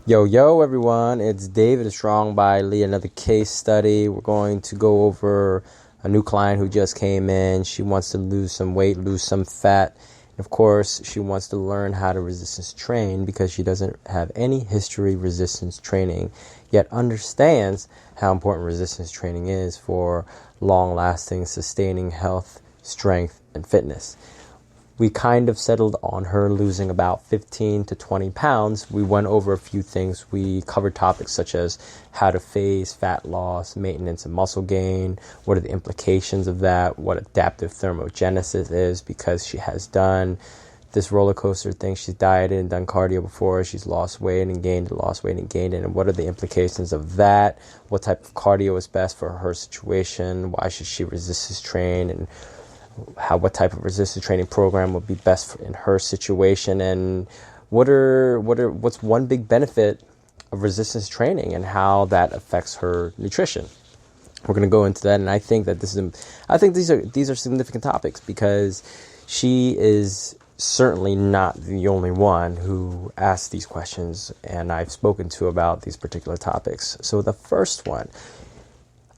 Yo, everyone. It's David Strong by Lee, another case study. We're going to go over a new client who just came in. She wants to lose some weight, lose some fat. And of course, she wants to learn how to resistance train because she doesn't have any history resistance training, yet understands how important resistance training is for long-lasting, sustaining health, strength, and fitness. We kind of settled on her losing about 15 to 20 pounds. We went over a few things. We covered topics such as how to phase fat loss, maintenance, and muscle gain. What are the implications of that? What adaptive thermogenesis is, because she has done this roller coaster thing. She's dieted and done cardio before. She's lost weight and gained it, lost weight and gained it. And what are the implications of that? What type of cardio is best for her situation? Why should she resistance train? And what type of resistance training program would be best in her situation, and what's one big benefit of resistance training and how that affects her nutrition. We're going to go into that, and I think that these are significant topics because she is certainly not the only one who asks these questions, and I've spoken to about these particular topics. So the first one,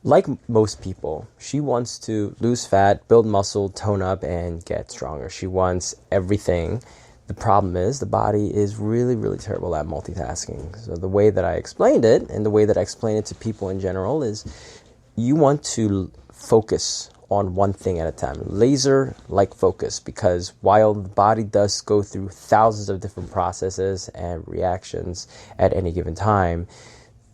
like most people, she wants to lose fat, build muscle, tone up, and get stronger. She wants everything. The problem is the body is really, really terrible at multitasking. So the way that I explained it, and the way that I explain it to people in general, is you want to focus on one thing at a time. Laser-like focus, because while the body does go through thousands of different processes and reactions at any given time,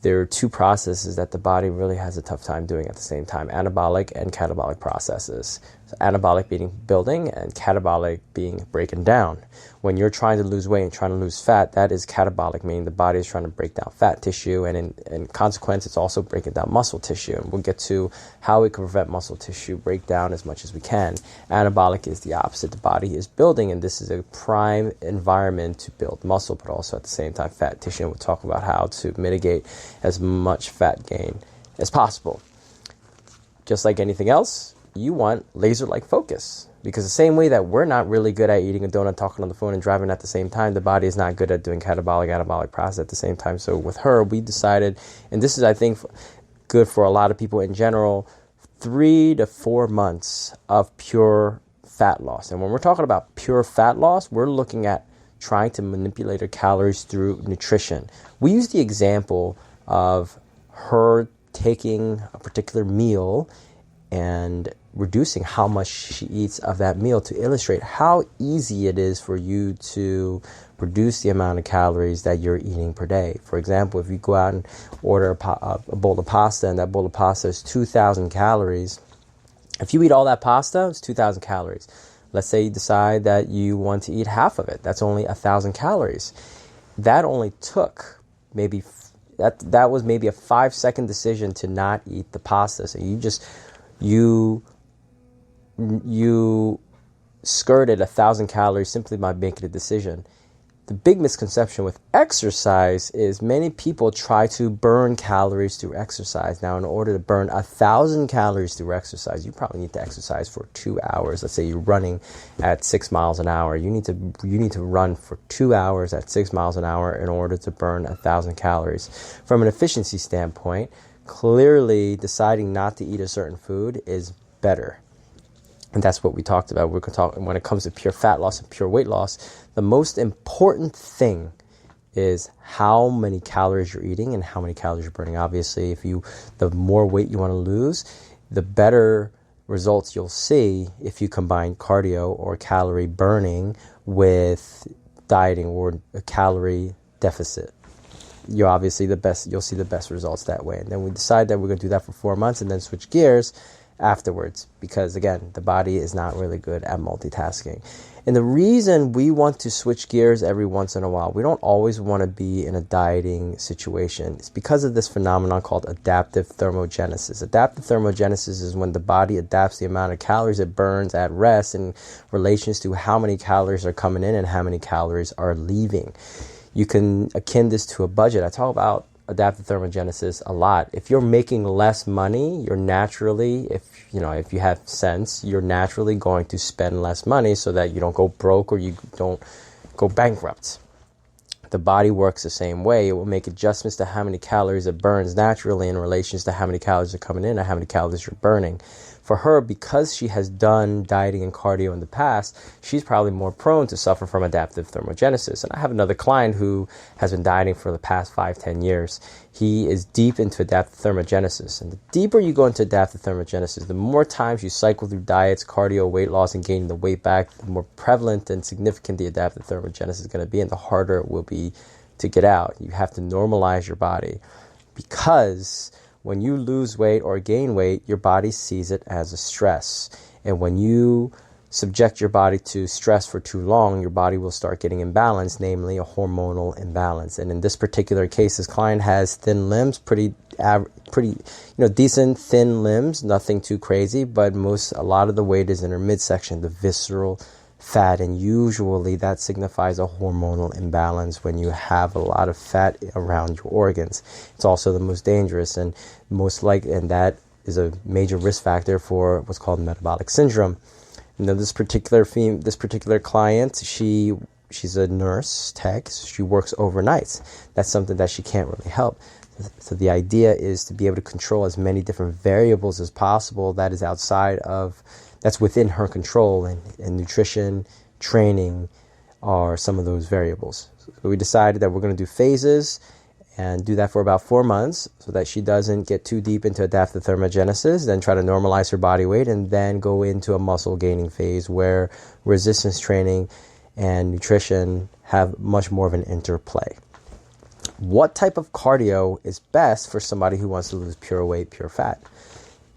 there are two processes that the body really has a tough time doing at the same time: anabolic and catabolic processes. So anabolic being building and catabolic being breaking down. When you're trying to lose weight and trying to lose fat, that is catabolic, meaning the body is trying to break down fat tissue, and in consequence, it's also breaking down muscle tissue. And we'll get to how we can prevent muscle tissue breakdown as much as we can. Anabolic is the opposite. The body is building, and this is a prime environment to build muscle, but also at the same time fat tissue. And we'll talk about how to mitigate as much fat gain as possible. Just like anything else, you want laser-like focus, because the same way that we're not really good at eating a donut, talking on the phone, and driving at the same time, the body is not good at doing anabolic process at the same time. So with her, we decided, and this is, I think, good for a lot of people in general, 3 to 4 months of pure fat loss. And when we're talking about pure fat loss, we're looking at trying to manipulate her calories through nutrition. We use the example of her taking a particular meal and reducing how much she eats of that meal to illustrate how easy it is for you to reduce the amount of calories that you're eating per day. For example, if you go out and order a bowl of pasta, and that bowl of pasta is 2,000 calories, if you eat all that pasta, it's 2,000 calories. Let's say you decide that you want to eat half of it. That's only 1,000 calories. That only took maybe, that was maybe a 5-second decision to not eat the pasta. So you skirted 1,000 calories simply by making a decision. The big misconception with exercise is many people try to burn calories through exercise. Now, in order to burn 1,000 calories through exercise, you probably need to exercise for 2 hours. Let's say you're running at 6 miles an hour. You need to run for 2 hours at 6 miles an hour in order to burn 1,000 calories. From an efficiency standpoint, clearly deciding not to eat a certain food is better. And that's what we talked about. We're going to talk when it comes to pure fat loss and pure weight loss. The most important thing is how many calories you're eating and how many calories you're burning. Obviously, the more weight you want to lose, the better results you'll see if you combine cardio or calorie burning with dieting or a calorie deficit. You'll see the best results that way. And then we decide that we're going to do that for 4 months and then switch gears afterwards, because again, the body is not really good at multitasking. And the reason we want to switch gears every once in a while, we don't always want to be in a dieting situation, it's because of this phenomenon called adaptive thermogenesis. Adaptive thermogenesis is when the body adapts the amount of calories it burns at rest in relations to how many calories are coming in and how many calories are leaving. You can akin this to a budget. I talk about adaptive thermogenesis a lot. If you're making less money, you're naturally, if you have sense, you're naturally going to spend less money so that you don't go broke or you don't go bankrupt. The body works the same way. It will make adjustments to how many calories it burns naturally in relation to how many calories are coming in and how many calories you're burning. For her, because she has done dieting and cardio in the past, she's probably more prone to suffer from adaptive thermogenesis. And I have another client who has been dieting for the past 5-10 years. He is deep into adaptive thermogenesis. And the deeper you go into adaptive thermogenesis, the more times you cycle through diets, cardio, weight loss, and gaining the weight back, the more prevalent and significant the adaptive thermogenesis is going to be, and the harder it will be to get out. You have to normalize your body, because when you lose weight or gain weight, your body sees it as a stress. And when you subject your body to stress for too long, your body will start getting imbalanced, namely a hormonal imbalance. And in this particular case, this client has thin limbs, pretty decent thin limbs, nothing too crazy, but a lot of the weight is in her midsection, the visceral fat, and usually that signifies a hormonal imbalance when you have a lot of fat around your organs. It's also the most dangerous and and that is a major risk factor for what's called metabolic syndrome. You know, this particular client, she's a nurse tech. She works overnights. That's something that she can't really help. So the idea is to be able to control as many different variables as possible that's within her control, and nutrition, training are some of those variables. So we decided that we're going to do phases and do that for about 4 months so that she doesn't get too deep into adaptive thermogenesis, then try to normalize her body weight, and then go into a muscle gaining phase where resistance training and nutrition have much more of an interplay. What type of cardio is best for somebody who wants to lose pure weight, pure fat?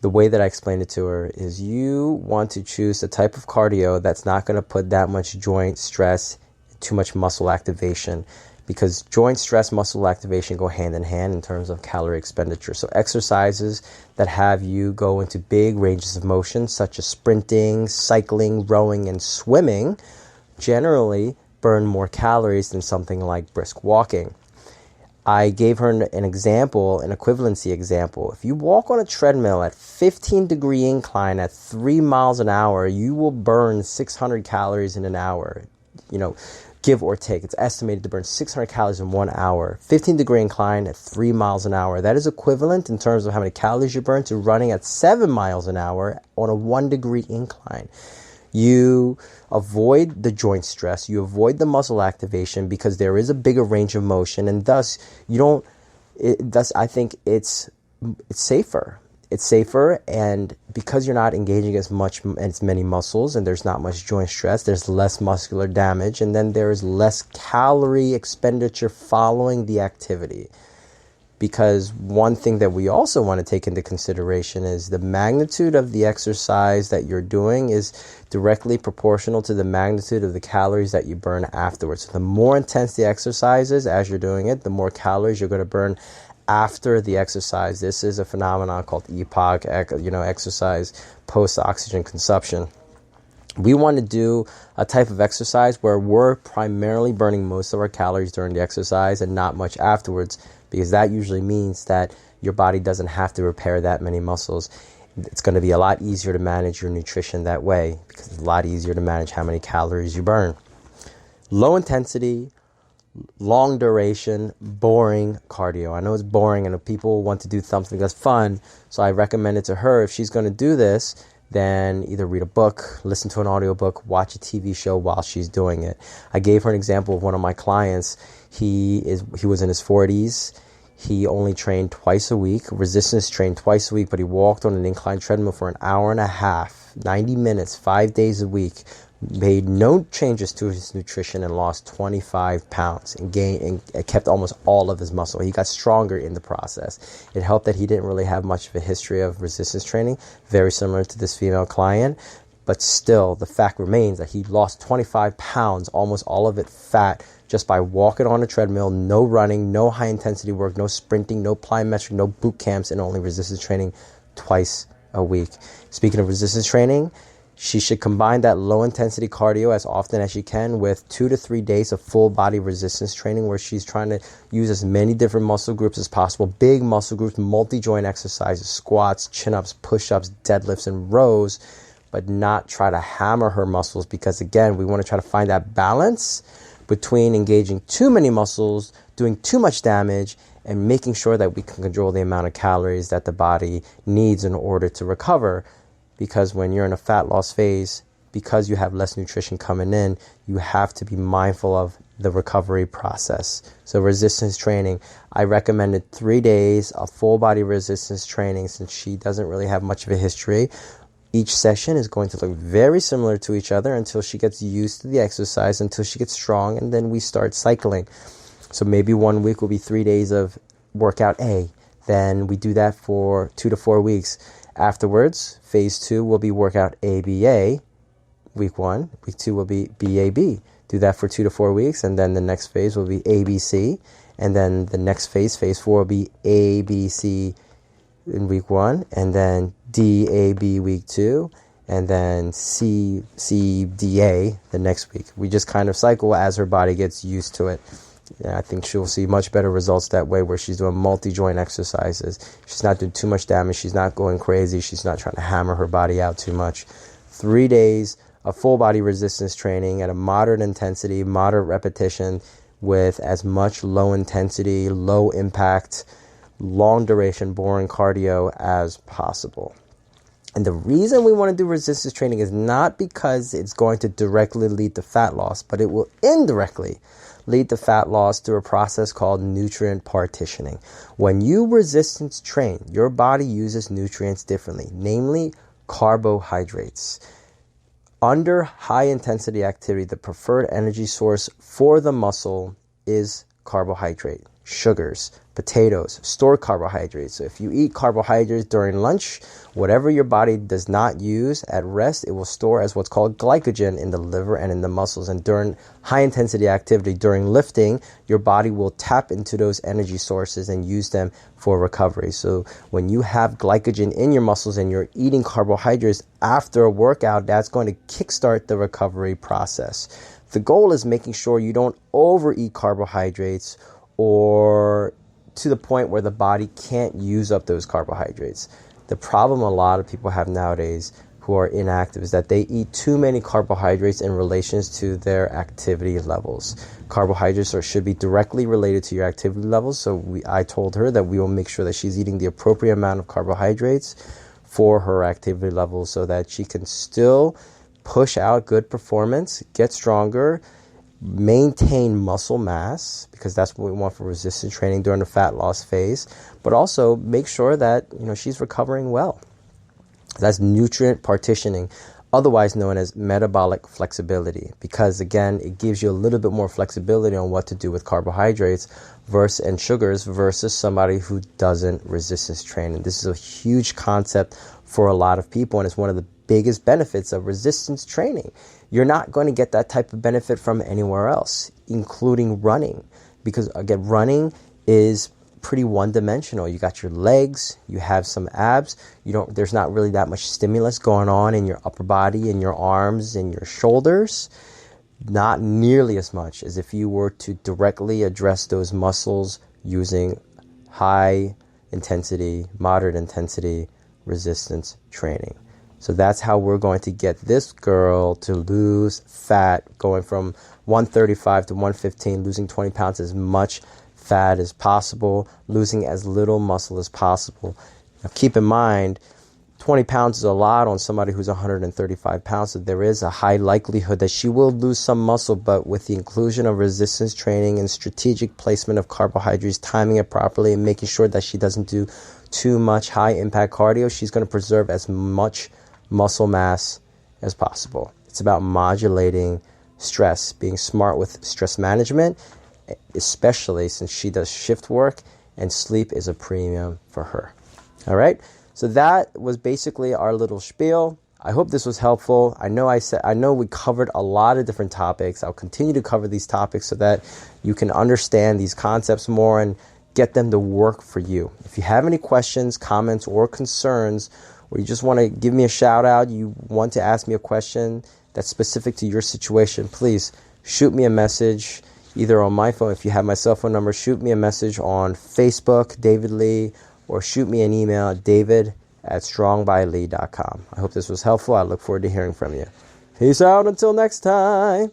The way that I explained it to her is you want to choose the type of cardio that's not going to put that much joint stress, too much muscle activation, because joint stress, muscle activation go hand in hand in terms of calorie expenditure. So exercises that have you go into big ranges of motion, such as sprinting, cycling, rowing, and swimming, generally burn more calories than something like brisk walking. I gave her an example, an equivalency example. If you walk on a treadmill at 15-degree incline at 3 miles an hour, you will burn 600 calories in an hour, give or take. It's estimated to burn 600 calories in 1 hour. 15-degree incline at 3 miles an hour. That is equivalent in terms of how many calories you burn to running at 7 miles an hour on a 1-degree incline. You avoid the joint stress, you avoid the muscle activation because there is a bigger range of motion, and thus I think it's safer. It's safer, and because you're not engaging as many muscles and there's not much joint stress, there's less muscular damage, and then there's less calorie expenditure following the activity. Because one thing that we also want to take into consideration is the magnitude of the exercise that you're doing is directly proportional to the magnitude of the calories that you burn afterwards. So the more intense the exercise is as you're doing it, the more calories you're going to burn after the exercise. This is a phenomenon called EPOC, exercise post-oxygen consumption. We want to do a type of exercise where we're primarily burning most of our calories during the exercise and not much afterwards, because that usually means that your body doesn't have to repair that many muscles. It's going to be a lot easier to manage your nutrition that way, because it's a lot easier to manage how many calories you burn. Low intensity, long duration, boring cardio. I know it's boring and people want to do something that's fun, so I recommend it to her. If she's going to do this, then either read a book, listen to an audiobook, watch a TV show while she's doing it. I gave her an example of one of my clients. He was in his 40s. He only trained twice a week, resistance trained twice a week, but he walked on an incline treadmill for an hour and a half, 90 minutes, 5 days a week, made no changes to his nutrition and lost 25 pounds and kept almost all of his muscle. He got stronger in the process. It helped that he didn't really have much of a history of resistance training, very similar to this female client, but still the fact remains that he lost 25 pounds, almost all of it fat, just by walking on a treadmill, no running, no high intensity work, no sprinting, no plyometric, no boot camps, and only resistance training twice a week. Speaking of resistance training, she should combine that low-intensity cardio as often as she can with 2 to 3 days of full-body resistance training where she's trying to use as many different muscle groups as possible, big muscle groups, multi-joint exercises, squats, chin-ups, push-ups, deadlifts, and rows, but not try to hammer her muscles because, again, we want to try to find that balance between engaging too many muscles, doing too much damage, and making sure that we can control the amount of calories that the body needs in order to recover. Because when you're in a fat loss phase, because you have less nutrition coming in, you have to be mindful of the recovery process. So resistance training, I recommended 3 days of full body resistance training since she doesn't really have much of a history. Each session is going to look very similar to each other until she gets used to the exercise, until she gets strong, and then we start cycling. So maybe 1 week will be 3 days of workout A. Then we do that for 2 to 4 weeks. Afterwards, phase 2 will be workout ABA. Week 1, week 2 will be BAB. Do that for 2 to 4 weeks, and then the next phase will be ABC, and then the next phase 4, will be ABC in week 1, and then DAB week 2, and then CDA the next week. We just kind of cycle as her body gets used to it. I think she'll see much better results that way, where she's doing multi-joint exercises. She's not doing too much damage. She's not going crazy. She's not trying to hammer her body out too much. 3 days of full body resistance training at a moderate intensity, moderate repetition, with as much low intensity, low impact, long duration, boring cardio as possible. And the reason we want to do resistance training is not because it's going to directly lead to fat loss, but it will indirectly lead to fat loss through a process called nutrient partitioning. When you resistance train, your body uses nutrients differently, namely carbohydrates. Under high intensity activity, the preferred energy source for the muscle is carbohydrate, sugars, potatoes, stored carbohydrates. So if you eat carbohydrates during lunch, whatever your body does not use at rest, it will store as what's called glycogen in the liver and in the muscles. And during high intensity activity, during lifting, your body will tap into those energy sources and use them for recovery. So when you have glycogen in your muscles and you're eating carbohydrates after a workout, that's going to kickstart the recovery process. The goal is making sure you don't overeat carbohydrates or to the point where the body can't use up those carbohydrates. The problem a lot of people have nowadays who are inactive is that they eat too many carbohydrates in relation to their activity levels. Carbohydrates should be directly related to your activity levels. So I told her that we will make sure that she's eating the appropriate amount of carbohydrates for her activity levels so that she can still push out good performance, get stronger, maintain muscle mass, because that's what we want for resistance training during the fat loss phase, but also make sure that she's recovering well. That's nutrient partitioning, otherwise known as metabolic flexibility, because again, it gives you a little bit more flexibility on what to do with carbohydrates and sugars versus somebody who doesn't resistance train. And this is a huge concept for a lot of people, and it's one of the biggest benefits of resistance training. You're not going to get that type of benefit from anywhere else, including running, because again, running is pretty one-dimensional. You got your legs, you have some abs, there's not really that much stimulus going on in your upper body, in your arms, in your shoulders. Not nearly as much as if you were to directly address those muscles using high intensity, moderate intensity resistance training. So that's how we're going to get this girl to lose fat, going from 135 to 115, losing 20 pounds, as much fat as possible, losing as little muscle as possible. Now keep in mind, 20 pounds is a lot on somebody who's 135 pounds, so there is a high likelihood that she will lose some muscle, but with the inclusion of resistance training and strategic placement of carbohydrates, timing it properly, and making sure that she doesn't do too much high impact cardio, she's going to preserve as much muscle mass as possible. It's about modulating stress, being smart with stress management, especially since she does shift work and sleep is a premium for her. All right. So that was basically our little spiel. I hope this was helpful. I know we covered a lot of different topics. I'll continue to cover these topics so that you can understand these concepts more and get them to work for you. If you have any questions, comments, or concerns, or you just want to give me a shout out, you want to ask me a question that's specific to your situation, please shoot me a message either on my phone. If you have my cell phone number, shoot me a message on Facebook, David Lee, or shoot me an email at david@strongbylee.com. I hope this was helpful. I look forward to hearing from you. Peace out until next time.